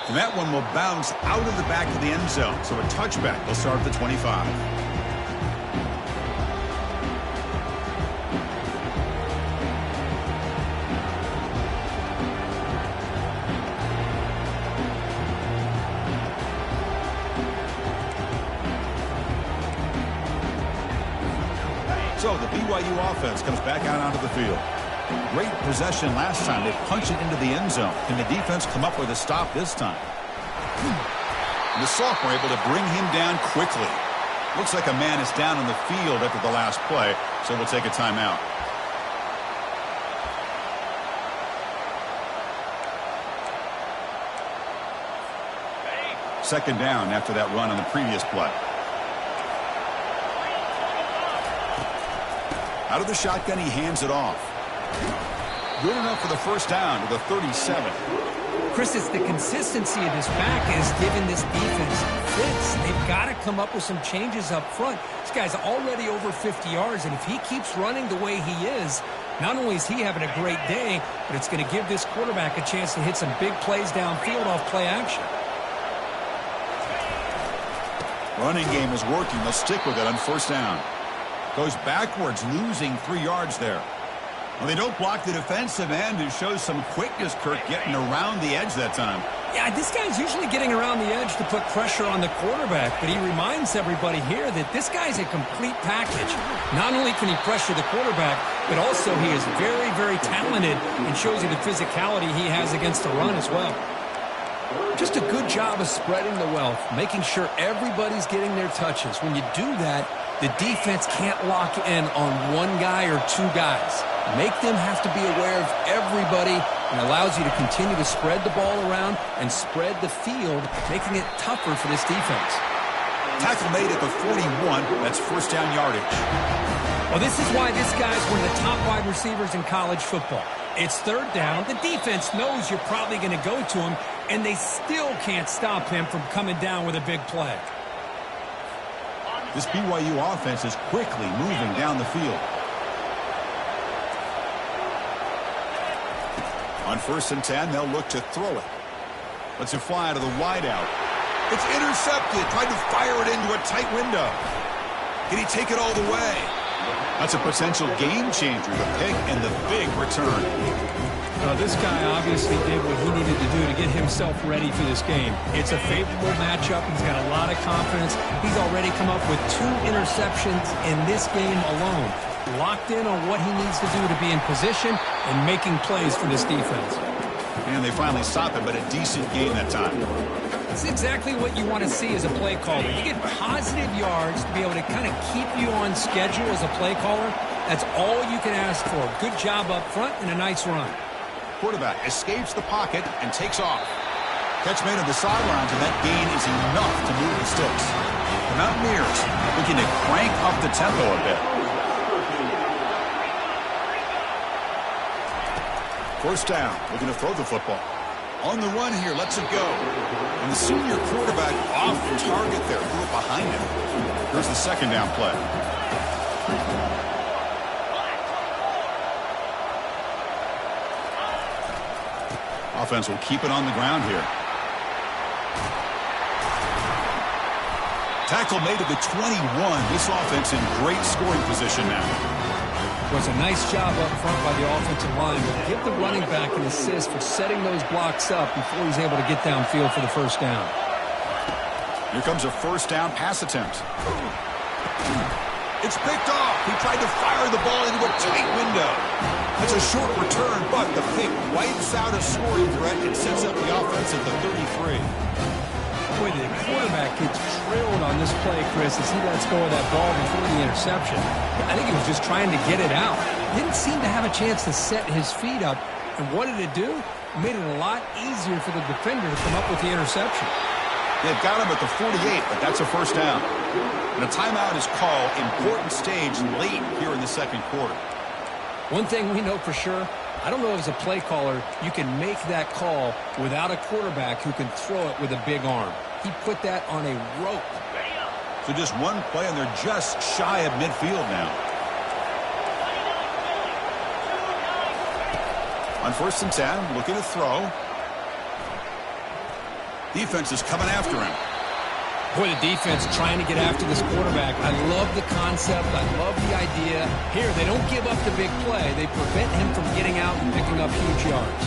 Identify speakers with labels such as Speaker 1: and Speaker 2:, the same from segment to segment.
Speaker 1: And that one will bounce out of the back of the end zone. So a touchback will start at the 25. So the BYU offense comes back out onto the field. Great possession last time. They punched it into the end zone. Can the defense come up with a stop this time? And the sophomore able to bring him down quickly. Looks like a man is down on the field after the last play, so we'll take a timeout. Second down after that run on the previous play. Out of the shotgun, he hands it off. Good enough for the first down to the 37.
Speaker 2: Chris, it's the consistency of this back is giving this defense fits. They've got to come up with some changes up front. This guy's already over 50 yards, and if he keeps running the way he is, not only is he having a great day, but it's going to give this quarterback a chance to hit some big plays downfield off play action.
Speaker 1: Running game is working. They'll stick with it on first down. Goes backwards, losing 3 yards there. Well, they don't block the defensive end, who shows some quickness, Kirk, getting around the edge that time.
Speaker 2: Yeah, this guy's usually getting around the edge to put pressure on the quarterback, but he reminds everybody here that this guy's a complete package. Not only can he pressure the quarterback, but also he is very, very talented and shows you the physicality he has against the run as well. Just a good job of spreading the wealth, making sure everybody's getting their touches. When you do that, the defense can't lock in on one guy or two guys. Make them have to be aware of everybody, and allows you to continue to spread the ball around and spread the field, making it tougher for this defense.
Speaker 1: Tackle made at the 41. That's first down yardage.
Speaker 2: Well, this is why this guy's one of the top wide receivers in college football. It's third down. The defense knows you're probably going to go to him, and they still can't stop him from coming down with a big play.
Speaker 1: This BYU offense is quickly moving down the field. On first and 10, they'll look to throw it. Lets it fly out of the wideout. It's intercepted. Tried to fire it into a tight window. Can he take it all the way? That's a potential game changer, the pick and the big return.
Speaker 2: This guy obviously did what he needed to do to get himself ready for this game. It's a favorable matchup. He's got a lot of confidence. He's already come up with 2 interceptions in this game alone. Locked in on what he needs to do to be in position and making plays for this defense.
Speaker 1: And they finally stop him, but a decent game that time.
Speaker 2: It's exactly what you want to see as a play caller. You get positive yards to be able to kind of keep you on schedule as a play caller. That's all you can ask for. Good job up front and a nice run.
Speaker 1: Quarterback escapes the pocket and takes off. Catch made on the sidelines, and that gain is enough to move the sticks. The Mountaineers looking to crank up the tempo a bit. First down, looking to throw the football. On the run here, lets it go. And the senior quarterback off target there, threw it behind him. Here's the second down play. Offense will keep it on the ground here. Tackle made at the 21. This offense in great scoring position now.
Speaker 2: Was a nice job up front by the offensive line. But give the running back an assist for setting those blocks up before he's able to get downfield for the first down.
Speaker 1: Here comes a first down pass attempt. It's picked off. He tried to fire the ball into a tight window. That's a short return, but the pick wipes out a scoring threat and sets up the offense at the 33.
Speaker 2: Boy, the quarterback gets drilled on this play, Chris, as he lets go of that ball before the interception. I think he was just trying to get it out. Didn't seem to have a chance to set his feet up. And what did it do? It made it a lot easier for the defender to come up with the interception.
Speaker 1: They've got him at the 48, but that's a first down. And a timeout is called. Important stage late here in the second quarter.
Speaker 2: One thing we know for sure, I don't know as a play caller you can make that call without a quarterback who can throw it with a big arm. He put that on a rope.
Speaker 1: So just one play, and they're just shy of midfield now. On first and 10, looking to throw. Defense is coming after him.
Speaker 2: Boy, the defense trying to get after this quarterback. I love the concept. I love the idea. Here, they don't give up the big play. They prevent him from getting out and picking up huge yards.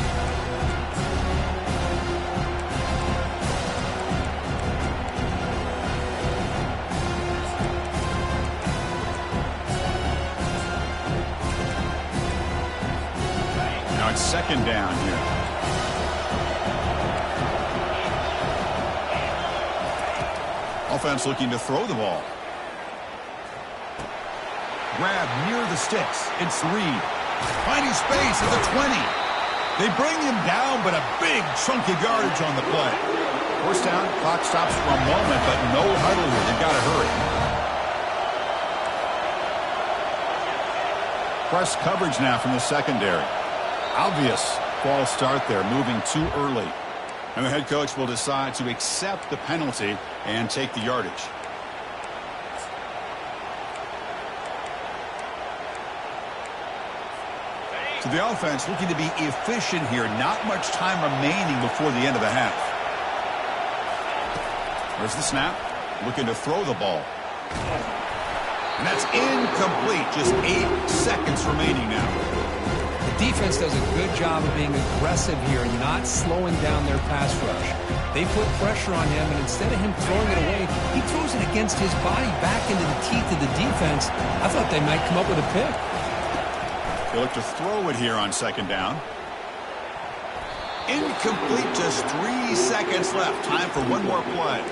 Speaker 1: Now it's second down here. Offense looking to throw the ball. Grab near the sticks. It's Reed. Finding space at the 20. They bring him down, but a big chunk of yardage on the play. First down, clock stops for a moment, but no huddle here. They've got to hurry. Press coverage now from the secondary. Obvious false start there, moving too early. And the head coach will decide to accept the penalty and take the yardage. So the offense looking to be efficient here. Not much time remaining before the end of the half. There's the snap. Looking to throw the ball. And that's incomplete. Just 8 seconds remaining now.
Speaker 2: The defense does a good job of being aggressive here and not slowing down their pass rush. They put pressure on him, and instead of him throwing it away, he throws it against his body back into the teeth of the defense. I thought they might come up with a pick.
Speaker 1: They look to throw it here on second down. Incomplete, just 3 seconds left. Time for one more play.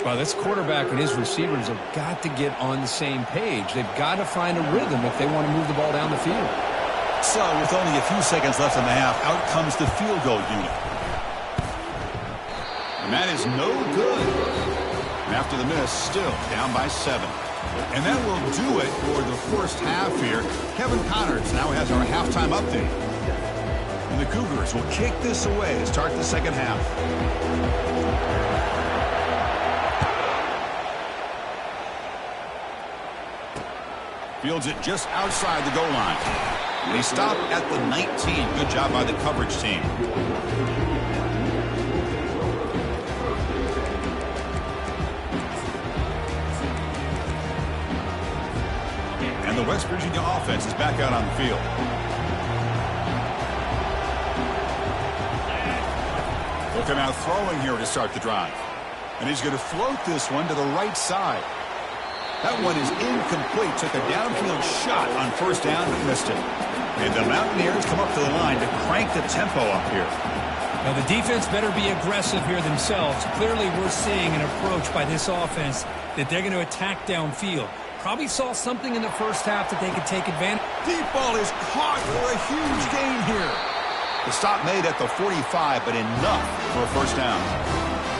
Speaker 2: Well, this quarterback and his receivers have got to get on the same page. They've got to find a rhythm if they want to move the ball down the field.
Speaker 1: So, with only a few seconds left in the half, out comes the field goal unit. And that is no good. And after the miss, still down by 7. And that will do it for the first half here. Kevin Connors now has our halftime update. And the Cougars will kick this away to start the second half. Fields it just outside the goal line. And he stopped at the 19. Good job by the coverage team. And the West Virginia offense is back out on the field. Looking out throwing here to start the drive. And he's going to float this one to the right side. That one is incomplete. Took a downfield shot on first down, but missed it. And the Mountaineers come up to the line to crank the tempo up here.
Speaker 2: Now, the defense better be aggressive here themselves. Clearly, we're seeing an approach by this offense that they're going to attack downfield. Probably saw something in the first half that they could take advantage.
Speaker 1: Deep ball is caught for a huge gain here. The stop made at the 45, but enough for a first down.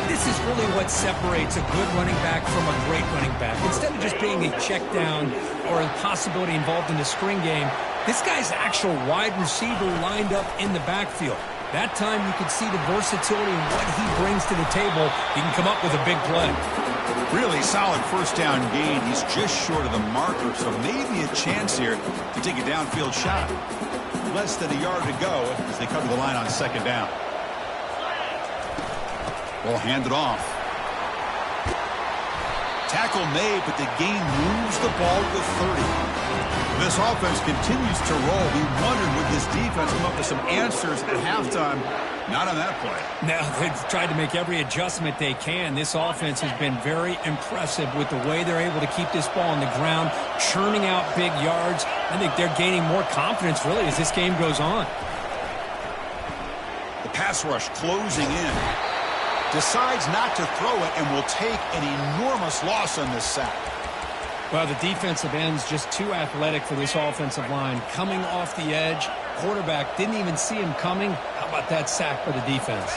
Speaker 2: This is really what separates a good running back from a great running back. Instead of just being a check down or a possibility involved in the screen game, this guy's actual wide receiver lined up in the backfield. That time you could see the versatility and what he brings to the table. He can come up with a big play.
Speaker 1: Really solid first down gain. He's just short of the marker, so maybe a chance here to take a downfield shot. Less than a yard to go as they cover the line on second down. Ball handed off. Tackle made, but the gain moves the ball to 30. This offense continues to roll. We wondered, would this defense come up with some answers at halftime? Not on that play.
Speaker 2: Now, they've tried to make every adjustment they can. This offense has been very impressive with the way they're able to keep this ball on the ground, churning out big yards. I think they're gaining more confidence, really, as this game goes on.
Speaker 1: The pass rush closing in. Decides not to throw it and will take an enormous loss on this sack.
Speaker 2: Well, the defensive end's just too athletic for this offensive line. Coming off the edge, quarterback didn't even see him coming. How about that sack by the defense?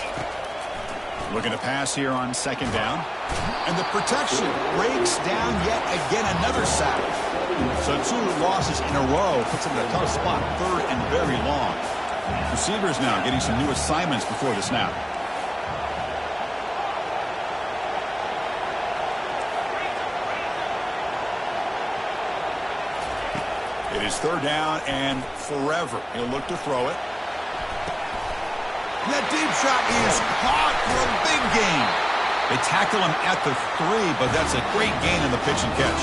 Speaker 1: Looking to pass here on second down. And the protection breaks down yet again, another sack. So 2 losses in a row puts him in a tough spot, third and very long. Receivers now getting some new assignments before the snap. It is third down and forever. He'll look to throw it. And that deep shot is caught for a big gain. They tackle him at the 3, but that's a great gain in the pitch and catch.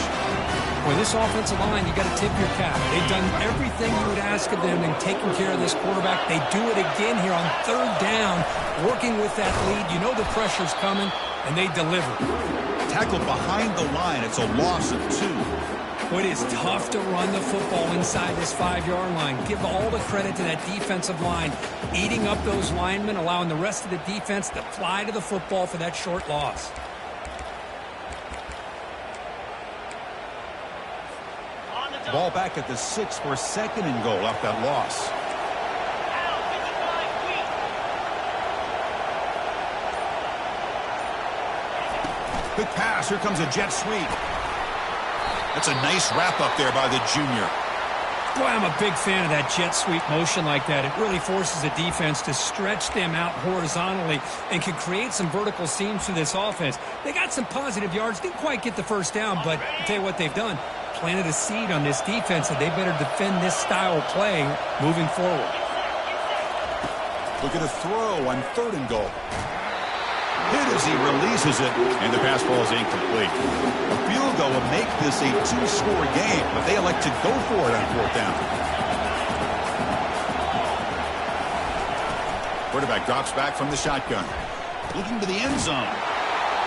Speaker 2: Boy, this offensive line, you got to tip your cap. They've done everything you would ask of them in taking care of this quarterback. They do it again here on 3rd down, working with that lead. You know the pressure's coming, and they deliver.
Speaker 1: Tackled behind the line. It's a loss of 2.
Speaker 2: It is tough to run the football inside this 5-yard line. Give all the credit to that defensive line, eating up those linemen, allowing the rest of the defense to fly to the football for that short loss.
Speaker 1: Ball back at the 6 for 2nd and goal off that loss. Quick pass. Here comes a jet sweep. That's a nice wrap up there by the junior.
Speaker 2: Boy, I'm a big fan of that jet sweep motion like that. It really forces the defense to stretch them out horizontally and can create some vertical seams through this offense. They got some positive yards. Didn't quite get the first down, but I'll tell you what they've done. Planted a seed on this defense, and they better defend this style of play moving forward.
Speaker 1: Look at a throw on 3rd and goal. Hit as he releases it, and the pass ball is incomplete. A field goal would make this a 2-score game, but they elect to go for it on 4th down. Quarterback drops back from the shotgun. Looking to the end zone.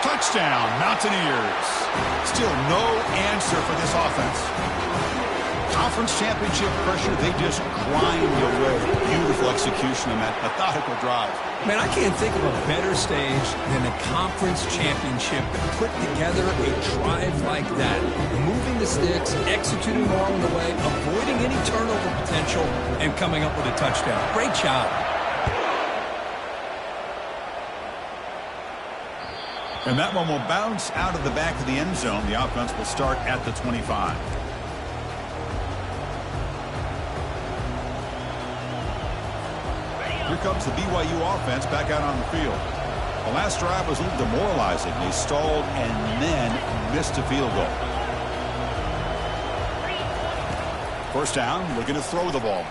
Speaker 1: Touchdown, Mountaineers. Still no answer for this offense. Conference championship pressure, they just grind away. Beautiful execution on that methodical drive.
Speaker 2: Man, I can't think of a better stage than the conference championship to put together a drive like that. Moving the sticks, executing along the way, avoiding any turnover potential, and coming up with a touchdown. Great job.
Speaker 1: And that one will bounce out of the back of the end zone. The offense will start at the 25. Here comes the BYU offense back out on the field. The last drive was a little demoralizing. They stalled and then missed a field goal. First down, looking to throw the ball.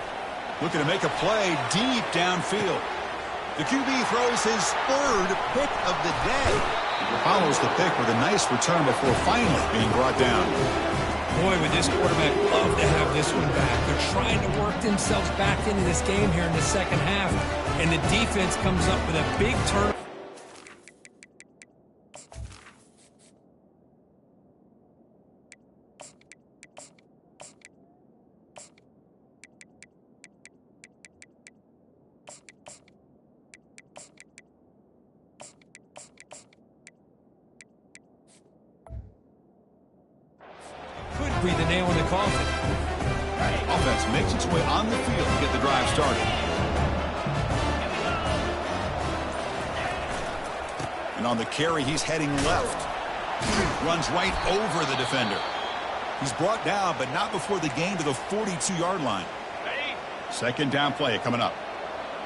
Speaker 1: Looking to make a play deep downfield. The QB throws his 3rd pick of the day. Follows the pick with a nice return before finally being brought down.
Speaker 2: Boy, would this quarterback love to have this one back. They're trying to work themselves back into this game here in the 2nd half, and the defense comes up with a big turn. Be the nail in the coffin.
Speaker 1: Offense makes its way on the field to get the drive started. And on the carry, he's heading left. Runs right over the defender. He's brought down, but not before the gain to the 42-yard line. 2nd down play coming up.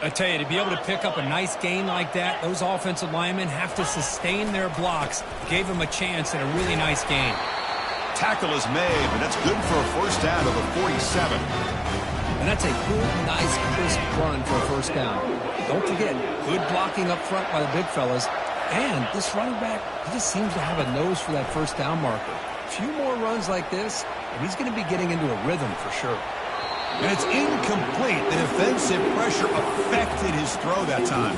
Speaker 2: I tell you, to be able to pick up a nice gain like that, those offensive linemen have to sustain their blocks. Gave him a chance at a really nice gain.
Speaker 1: Tackle is made, but that's good for a first down to the 47.
Speaker 2: And that's a good, nice, crisp run for a first down. Don't forget, good blocking up front by the big fellas. And this running back, he just seems to have a nose for that first down marker. A few more runs like this, and he's going to be getting into a rhythm for sure.
Speaker 1: And it's incomplete. The defensive pressure affected his throw that time.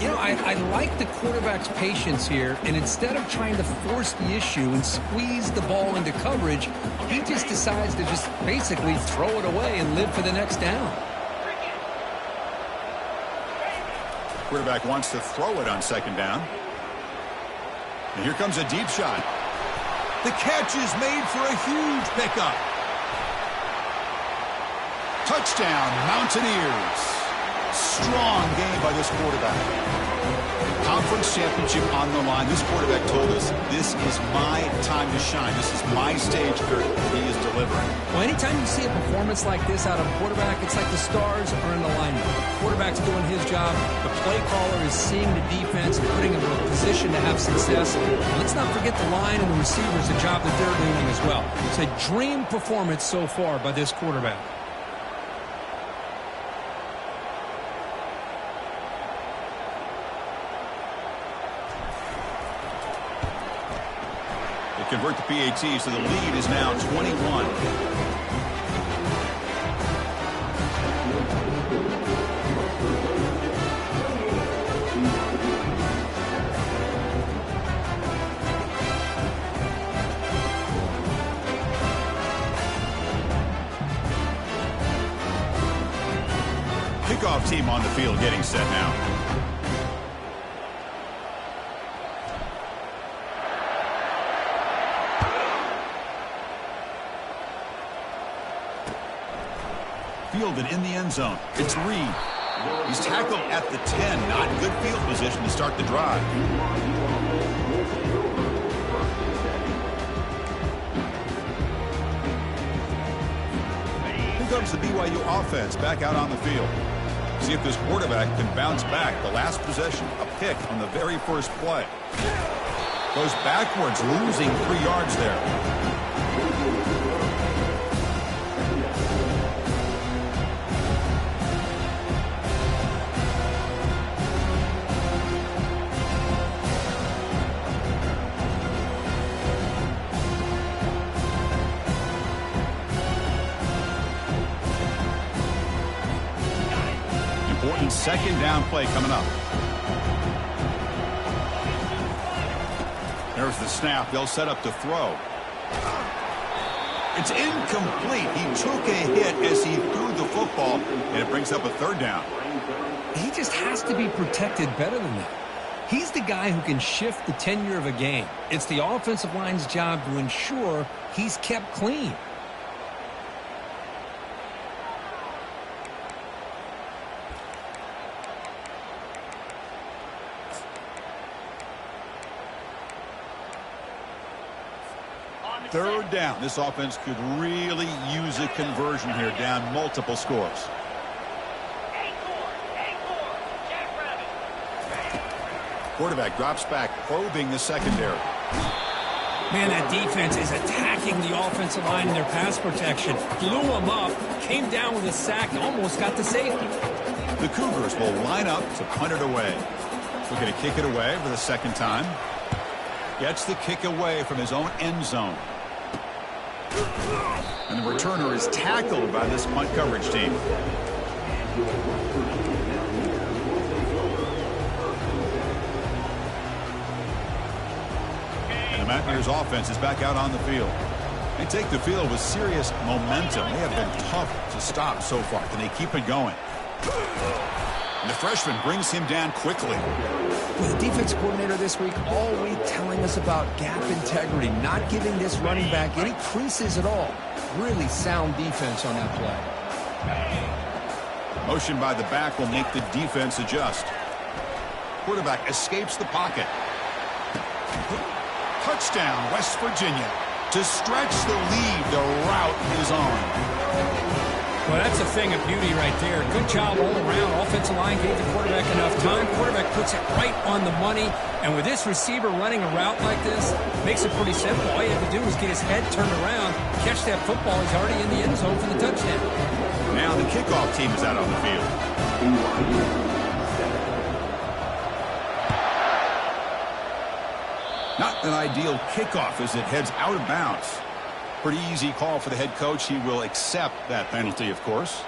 Speaker 2: You know, I like the quarterback's patience here, and instead of trying to force the issue and squeeze the ball into coverage, he just decides to just basically throw it away and live for the next down.
Speaker 1: Quarterback wants to throw it on 2nd down. And here comes a deep shot. The catch is made for a huge pickup. Touchdown, Mountaineers. Strong game by this quarterback. Conference championship on the line. This quarterback told us, this is my time to shine. This is my stage where he is delivering.
Speaker 2: Well, anytime you see a performance like this out of a quarterback, it's like the stars are in alignment. The quarterback's doing his job. The play caller is seeing the defense and putting him in a position to have success. And let's not forget the line and the receivers, the job that they're doing as well. It's a dream performance so far by this quarterback.
Speaker 1: convert the PAT, so the lead is now 21. Kickoff team on the field getting set now. Fielded in the end zone. It's Reed. He's tackled at the 10. Not in good field position to start the drive. Here comes the BYU offense back out on the field. See if this quarterback can bounce back. The last possession, a pick on the very first play. Goes backwards, losing 3 yards there. Important second down play coming up. There's the snap. They'll set up to throw. It's incomplete. He took a hit as he threw the football, and it brings up a third down.
Speaker 2: He just has to be protected better than that. He's the guy who can shift the tenure of a game. It's the offensive line's job to ensure he's kept clean.
Speaker 1: Third down. This offense could really use a conversion here, down multiple scores. Quarterback drops back, probing the secondary.
Speaker 2: Man, that defense is attacking the offensive line in their pass protection. Blew them up, came down with a sack, and almost got the safety.
Speaker 1: The Cougars will line up to punt it away. Looking to kick it away for the second time. Gets the kick away from his own end zone. And the returner is tackled by this punt coverage team. And the Mountaineers offense is back out on the field. They take the field with serious momentum. They have been tough to stop so far. Can they keep it going? And the freshman brings him down quickly.
Speaker 2: With the defense coordinator this week all week telling us about gap integrity, not giving this running back any creases at all. Really sound defense on that play.
Speaker 1: Motion by the back will make the defense adjust. Quarterback escapes the pocket. Touchdown, West Virginia. To stretch the lead, the route is on.
Speaker 2: Well, that's a thing of beauty right there. Good job all around. Offensive line gave the quarterback enough time. Quarterback puts it right on the money. And with this receiver running a route like this, makes it pretty simple. All you have to do is get his head turned around, catch that football. He's already in the end zone for the touchdown.
Speaker 1: Now the kickoff team is out on the field. Not an ideal kickoff as it heads out of bounds. Pretty easy call for the head coach. He will accept that penalty, of course.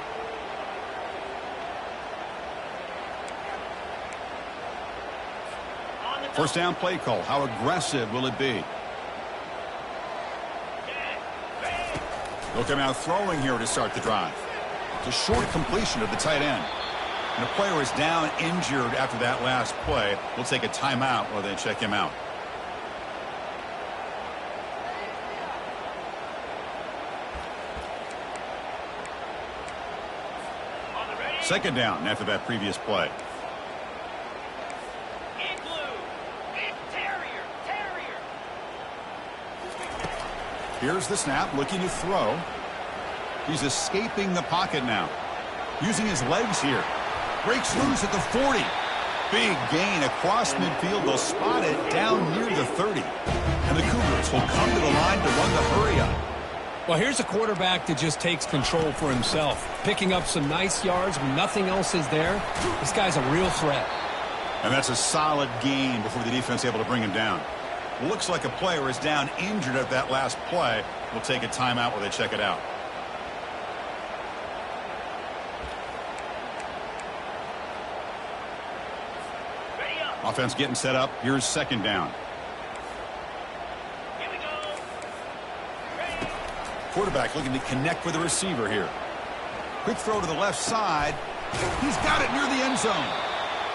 Speaker 1: First down play call. How aggressive will it be? They'll come out throwing here to start the drive. It's a short completion of the tight end. And the player is down injured after that last play. We'll take a timeout while they check him out. Second down after that previous play. Here's the snap, looking to throw. He's escaping the pocket now. Using his legs here. Breaks loose at the 40. Big gain across midfield. They'll spot it down near the 30. And the Cougars will come to the line to run the hurry up.
Speaker 2: Well, here's a quarterback that just takes control for himself. Picking up some nice yards when nothing else is there. This guy's a real threat.
Speaker 1: And that's a solid gain before the defense able to bring him down. Looks like a player is down injured at that last play. We'll take a timeout while they check it out. Offense getting set up. Here's second down.
Speaker 3: Here we go. Ready.
Speaker 1: Quarterback looking to connect with the receiver here. Quick throw to the left side. He's got it near the end zone.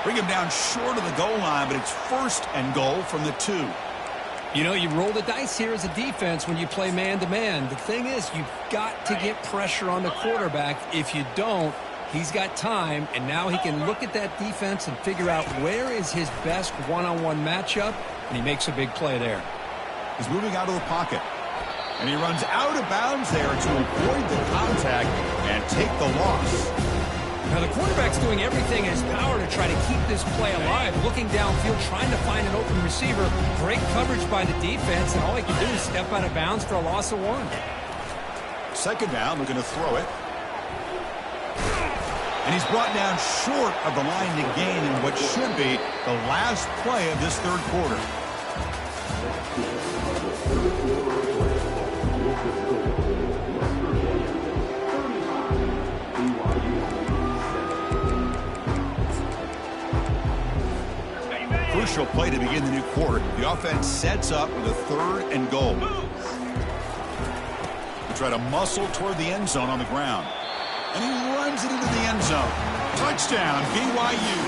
Speaker 1: Bring him down short of the goal line, but it's first and goal from the 2.
Speaker 2: You know, you roll the dice here as a defense when you play man-to-man. The thing is, you've got to get pressure on the quarterback. If you don't, he's got time, and now he can look at that defense and figure out where is his best one-on-one matchup, and he makes a big play there.
Speaker 1: He's moving out of the pocket, and he runs out of bounds there to avoid the contact and take the loss.
Speaker 2: Now, the quarterback's doing everything in his power to try to keep this play alive, looking downfield, trying to find an open receiver. Great coverage by the defense, and all he can do is step out of bounds for a loss of 1.
Speaker 1: Second down, looking to throw it. And he's brought down short of the line to gain in what should be the last play of this third quarter. Crucial play to begin the new quarter. The offense sets up with a third and goal. They try to muscle toward the end zone on the ground. And he runs it into the end zone. Touchdown, BYU.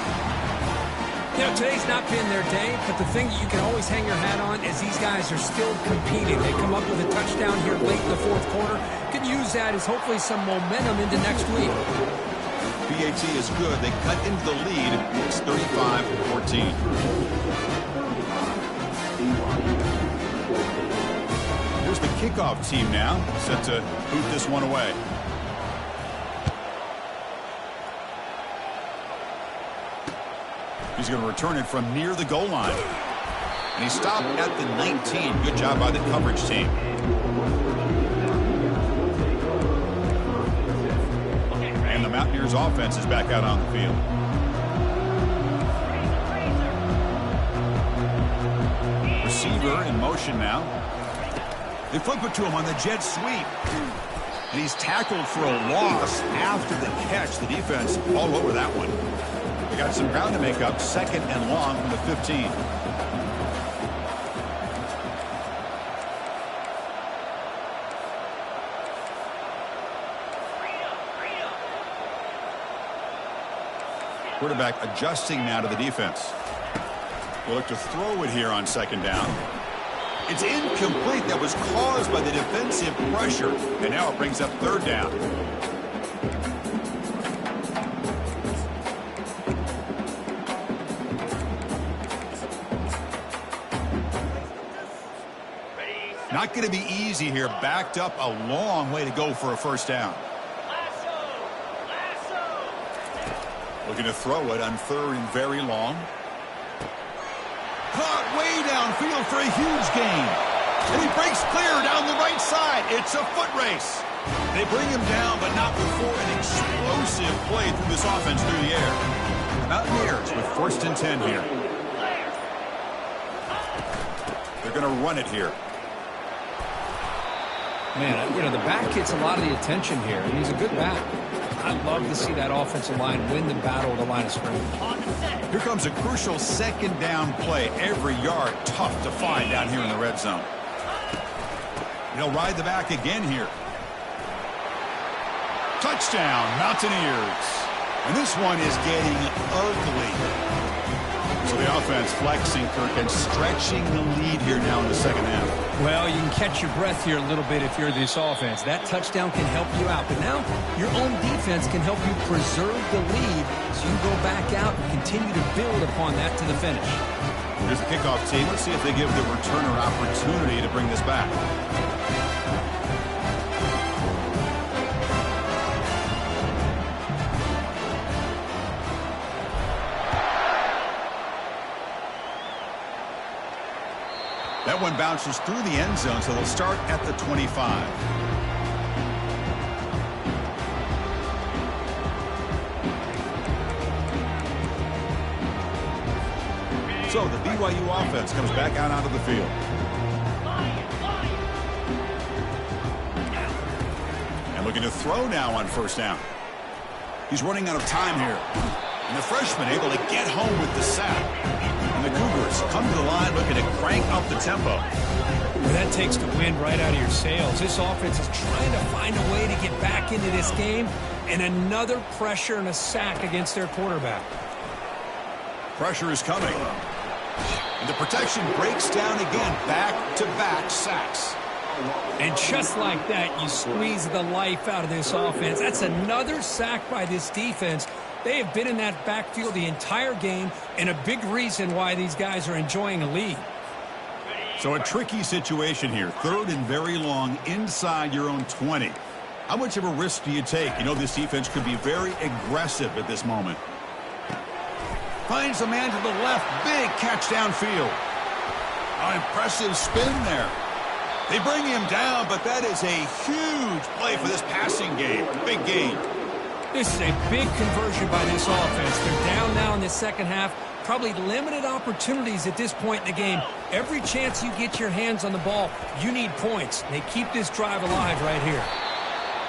Speaker 2: You know, today's not been their day, but the thing that you can always hang your hat on is these guys are still competing. They come up with a touchdown here late in the fourth quarter. Could use that as hopefully some momentum into next week.
Speaker 1: PAT is good. They cut into the lead. It's 35-14. Here's the kickoff team now, set to boot this one away. He's going to return it from near the goal line. And he stopped at the 19. Good job by the coverage team. And the Mountaineers offense is back out on the field. Receiver in motion now. They flip it to him on the jet sweep. And he's tackled for a loss after the catch. The defense all over that one. They got some ground to make up. Second and long from the 15. Quarterback adjusting now to the defense. We'll look to throw it here on second down. It's incomplete. That was caused by the defensive pressure. And now it brings up third down. Not going to be easy here. Backed up a long way to go for a first down. Looking to throw it on third and very long. Caught way downfield for a huge gain. And he breaks clear down the right side. It's a foot race. They bring him down, but not before an explosive play through this offense through the air. Mountaineers with first and 10 here. They're going to run it here.
Speaker 2: Man, you know, the back gets a lot of the attention here, and he's a good back. I'd love to see that offensive line win the battle at the line of scrimmage.
Speaker 1: Here comes a crucial second down play. Every yard tough to find down here in the red zone. He'll ride the back again here. Touchdown, Mountaineers. And this one is getting ugly. So the offense flexing, Kirk, and stretching the lead here now in the second half.
Speaker 2: Well, you can catch your breath here a little bit if you're this offense. That touchdown can help you out. But now your own defense can help you preserve the lead so you can go back out and continue to build upon that to the finish.
Speaker 1: Here's the kickoff team. Let's see if they give the returner opportunity to bring this back. That one bounces through the end zone, so they'll start at the 25. So the BYU offense comes back out onto the field. And looking to throw now on first down. He's running out of time here. And the freshman able to get home with the sack. And the Cougars come to the line looking to crank up the tempo.
Speaker 2: Well, that takes the wind right out of your sails. This offense is trying to find a way to get back into this game. And another pressure and a sack against their quarterback.
Speaker 1: Pressure is coming. And the protection breaks down again. Back-to-back sacks.
Speaker 2: And just like that, you squeeze the life out of this offense. That's another sack by this defense. They have been in that backfield the entire game, and a big reason why these guys are enjoying a lead.
Speaker 1: So a tricky situation here. 3rd and very long inside your own 20. How much of a risk do you take? You know this defense could be very aggressive at this moment. Finds a man to the left. Big catch downfield. An impressive spin there. They bring him down, but that is a huge play for this passing game. Big gain.
Speaker 2: This is a big conversion by this offense. They're down now in the second half. Probably limited opportunities at this point in the game. Every chance you get your hands on the ball, you need points. They keep this drive alive right here.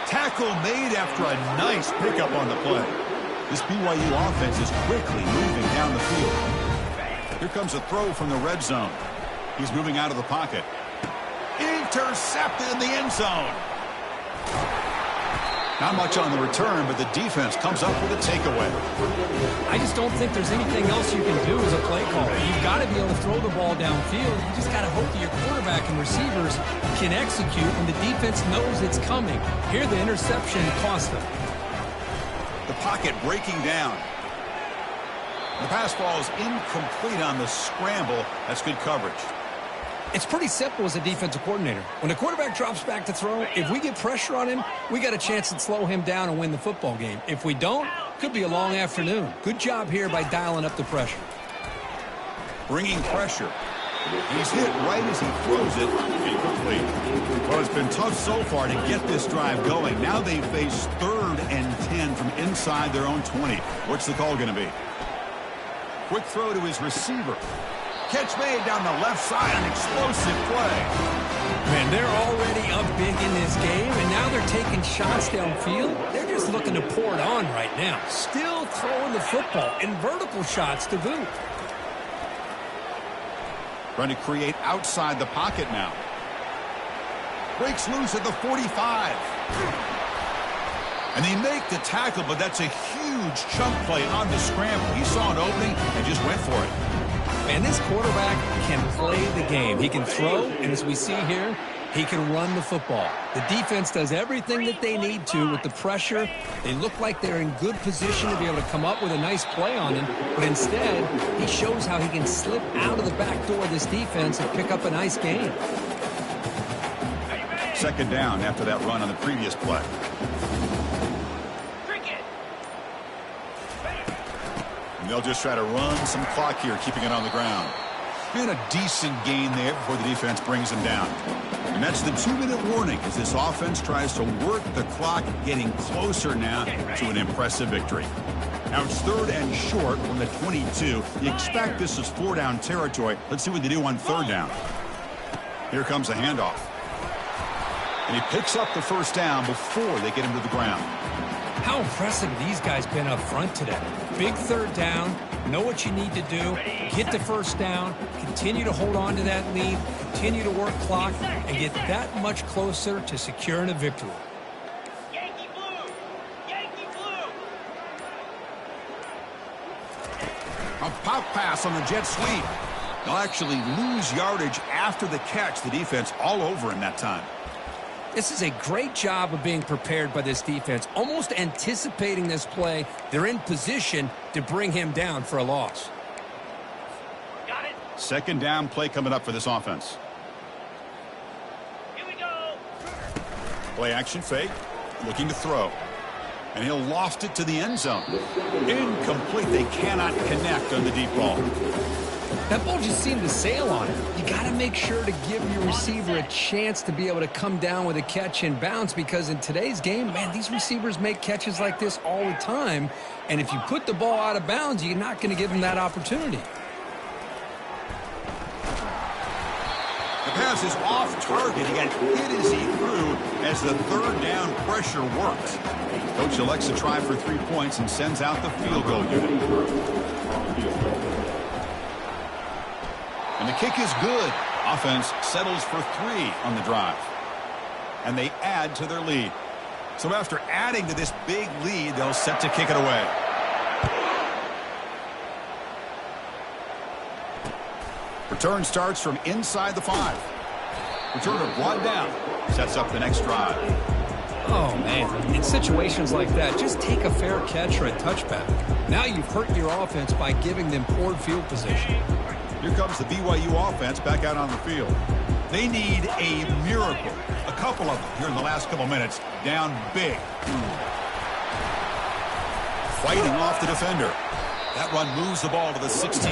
Speaker 1: Tackle made after a nice pickup on the play. This BYU offense is quickly moving down the field. Here comes a throw from the red zone. He's moving out of the pocket. Intercepted in the end zone. Not much on the return, but the defense comes up with a takeaway.
Speaker 2: I just don't think there's anything else you can do as a play caller. You've got to be able to throw the ball downfield. You just got to hope that your quarterback and receivers can execute when the defense knows it's coming. Here, the interception cost them.
Speaker 1: The pocket breaking down. The pass ball is incomplete on the scramble. That's good coverage.
Speaker 2: It's pretty simple as a defensive coordinator. When the quarterback drops back to throw, if we get pressure on him, we got a chance to slow him down and win the football game. If we don't, could be a long afternoon. Good job here by dialing up the pressure.
Speaker 1: Bringing pressure. He's hit right as he throws it. Incomplete. Well, it's been tough so far to get this drive going. Now they face 3rd and 10 from inside their own 20. What's the call going to be? Quick throw to his receiver. Catch made down the left side, an explosive play.
Speaker 2: Man, they're already up big in this game, and now they're taking shots downfield. They're just looking to pour it on right now. Still throwing the football, and vertical shots to boot.
Speaker 1: Trying to create outside the pocket now. Breaks loose at the 45. And they make the tackle, but that's a huge chunk play on the scramble. He saw an opening and just went for it.
Speaker 2: And this quarterback can play the game. He can throw, and as we see here, he can run the football. The defense does everything that they need to with the pressure. They look like they're in good position to be able to come up with a nice play on him, but instead, he shows how he can slip out of the back door of this defense and pick up a nice gain.
Speaker 1: 2nd down after that run on the previous play. And they'll just try to run some clock here, keeping it on the ground. And a decent gain there before the defense brings him down. And that's the 2-minute warning as this offense tries to work the clock, getting closer now to an impressive victory. Now it's 3rd and short from the 22. You expect this is 4-down territory. Let's see what they do on 3rd down. Here comes a handoff. And he picks up the first down before they get him to the ground.
Speaker 2: How impressive these guys been up front today. Big 3rd down, know what you need to do, get the first down, continue to hold on to that lead, continue to work clock, and get that much closer to securing a victory.
Speaker 3: Yankee blue! Yankee blue!
Speaker 1: A pop pass on the jet sweep. They'll actually lose yardage after the catch. The defense all over him that time.
Speaker 2: This is a great job of being prepared by this defense, almost anticipating this play. They're in position to bring him down for a loss.
Speaker 3: Got it!
Speaker 1: 2nd down play coming up for this offense.
Speaker 3: Here we go!
Speaker 1: Play action fake, looking to throw. And he'll loft it to the end zone. Incomplete. They cannot connect on the deep ball.
Speaker 2: That ball just seemed to sail on it. You got to make sure to give your receiver a chance to be able to come down with a catch and bounce, because in today's game, man, these receivers make catches like this all the time. And if you put the ball out of bounds, you're not going to give them that opportunity.
Speaker 1: is off target. He got hit as he threw as the third down pressure worked. Coach elects to try for 3 points and sends out the field goal unit. And the kick is good. Offense settles for 3 on the drive. And they add to their lead. So after adding to this big lead, they'll set to kick it away. Return starts from inside the 5. Returner brought down. Sets up the next drive.
Speaker 2: Oh, man. In situations like that, just take a fair catch or a touchback. Now you've hurt your offense by giving them poor field position.
Speaker 1: Here comes the BYU offense back out on the field. They need a miracle. A couple of them here in the last couple minutes. Down big. Fighting off the defender. That run moves the ball to the 16.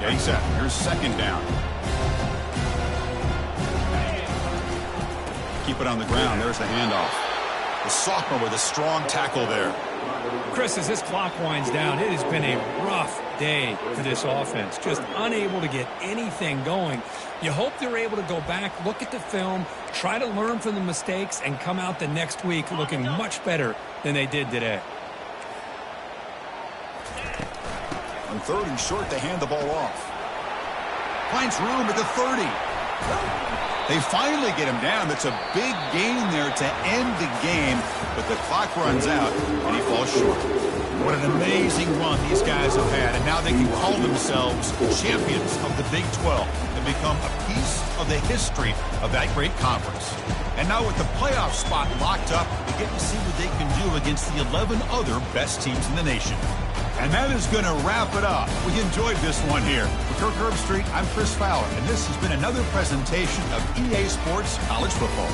Speaker 1: Getting set. Here's second down. Keep it on the ground. There's the handoff. The sophomore with a strong tackle there.
Speaker 2: Chris, as this clock winds down, it has been a rough day for this offense. Just unable to get anything going. You hope they're able to go back, look at the film, try to learn from the mistakes, and come out the next week looking much better than they did today.
Speaker 1: On 3rd and short, they hand the ball off. Finds room at the 30. They finally get him down. That's a big gain there to end the game, but the clock runs out, and he falls short. What an amazing run these guys have had, and now they can call themselves champions of the Big 12 and become a piece of the history of that great conference. And now with the playoff spot locked up, we get to see what they can do against the 11 other best teams in the nation. And that is going to wrap it up. We enjoyed this one here. For Kirk Herbstreit, I'm Chris Fowler, and this has been another presentation of EA Sports College Football.